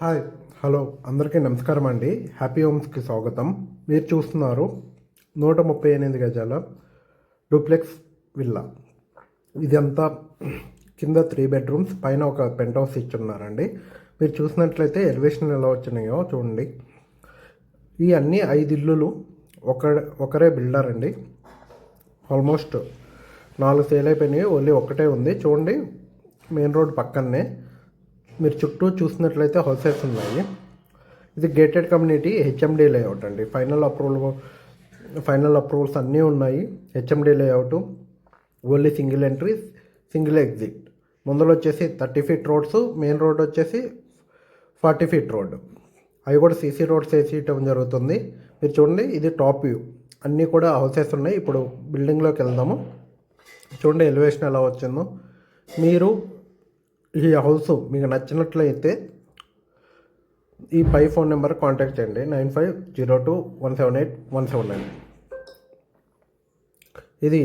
Hi hello అందరికీ నమస్కారం అండి. హ్యాపీ హోమ్స్కి స్వాగతం. మీరు చూస్తున్నారు 138 గజాల డూప్లెక్స్ విల్లా. ఇదంతా కింద 3 బెడ్రూమ్స్, పైన ఒక పెంట్ హౌస్ ఇచ్చున్నారండి. మీరు చూసినట్లయితే ఎలివేషన్ ఎలా వచ్చినాయో చూడండి. ఈ అన్ని 5 ఇల్లులు ఒకరే బిల్డర్ అండి. ఆల్మోస్ట్ 4 సేల్ అయిపోయినాయి, ఓన్లీ ఒక్కటే ఉంది. చూడండి, మెయిన్ రోడ్ పక్కనే మీరు చుట్టూ చూసినట్లయితే హౌసెస్ ఉన్నాయి. ఇది గేటెడ్ కమ్యూనిటీ, హెచ్ఎండి లేఅవుట్ అండి. ఫైనల్ అప్రూవల్స్ అన్నీ ఉన్నాయి. HMD layout, only single entry single exit. ముందర వచ్చేసి 30 ఫీట్ రోడ్స్, మెయిన్ రోడ్ వచ్చేసి 40 ఫీట్ రోడ్. అవి కూడా సీసీ రోడ్స్ వేసి ఇవ్వడం జరుగుతుంది. మీరు చూడండి, ఇది టాప్ వ్యూ. అన్నీ కూడా హౌసెస్ ఉన్నాయి. ఇప్పుడు బిల్డింగ్లోకి వెళ్దాము. చూడండి ఎలివేషన్ ఎలా వచ్చిందో. మీరు ఈ హౌస్ మీకు నచ్చినట్లయితే ఈ పై ఫోన్ నెంబర్ కాంటాక్ట్ చేయండి, 9502178179. ఇది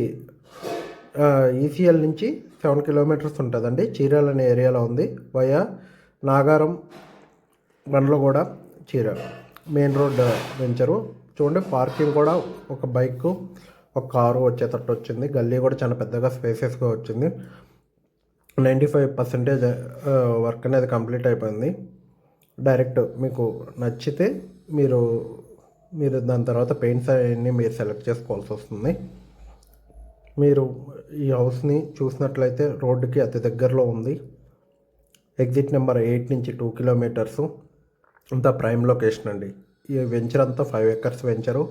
ఈసీఎల్ నుంచి 7 కిలోమీటర్స్ ఉంటుందండి. చీరాల అనే ఏరియాలో ఉంది. Via Nagaram Bandlaguda Chirala main road venture. చూడండి, పార్కింగ్ కూడా ఒక బైక్, ఒక కారు వచ్చేటట్టు వచ్చింది. గల్లీ కూడా చాలా పెద్దగా స్పేసెస్గా వచ్చింది. 95% వర్క్ అనేది కంప్లీట్ అయిపోయింది. డైరెక్ట్ మీకు నచ్చితే మీరు దాని తర్వాత పెయింట్స్ అవన్నీ మీరు సెలెక్ట్ చేసుకోవాల్సి వస్తుంది. మీరు ఈ హౌస్ని చూసినట్లయితే రోడ్డుకి అతి దగ్గరలో ఉంది. ఎగ్జిట్ నెంబర్ 8 నుంచి 2 కిలోమీటర్సు. అంతా ప్రైమ్ లొకేషన్ అండి. ఈ వెంచర్ అంతా 5 ఎకర్స్ వెంచరు.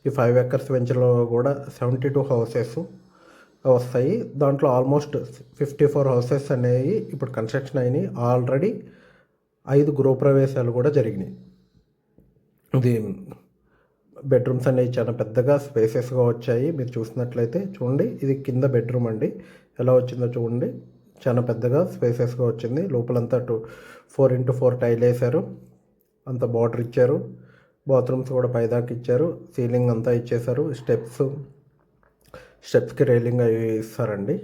ఈ 5 ఎకర్స్ వెంచర్లో కూడా 72 హౌసెస్ వస్తాయి. దాంట్లో ఆల్మోస్ట్ 54 హౌసెస్ అనేవి ఇప్పుడు కన్స్ట్రక్షన్ అయినాయి. ఆల్రెడీ 5 గృహప్రవేశాలు కూడా జరిగినాయి. ఇది బెడ్రూమ్స్ అనేవి చాలా పెద్దగా స్పేసెస్గా వచ్చాయి. మీరు చూసినట్లయితే చూడండి, ఇది కింద బెడ్రూమ్ అండి. ఎలా వచ్చిందో చూడండి, చాలా పెద్దగా స్పేసెస్గా వచ్చింది. లోపలంతా 4x4 టైల్ వేశారు, అంత బార్డర్ ఇచ్చారు. బాత్రూమ్స్ కూడా పైదాకా ఇచ్చారు. సీలింగ్ అంతా ఇచ్చేశారు. స్టెప్స్కి రైలింగ్ అవి ఇస్తారండి.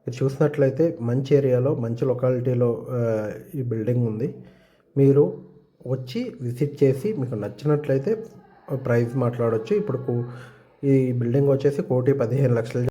మీరు చూసినట్లయితే మంచి ఏరియాలో, మంచి లొకాలిటీలో ఈ బిల్డింగ్ ఉంది. మీరు వచ్చి విజిట్ చేసి మీకు నచ్చినట్లయితే ప్రైస్ మాట్లాడవచ్చు. ఇప్పుడు ఈ బిల్డింగ్ వచ్చేసి 1,15,00,000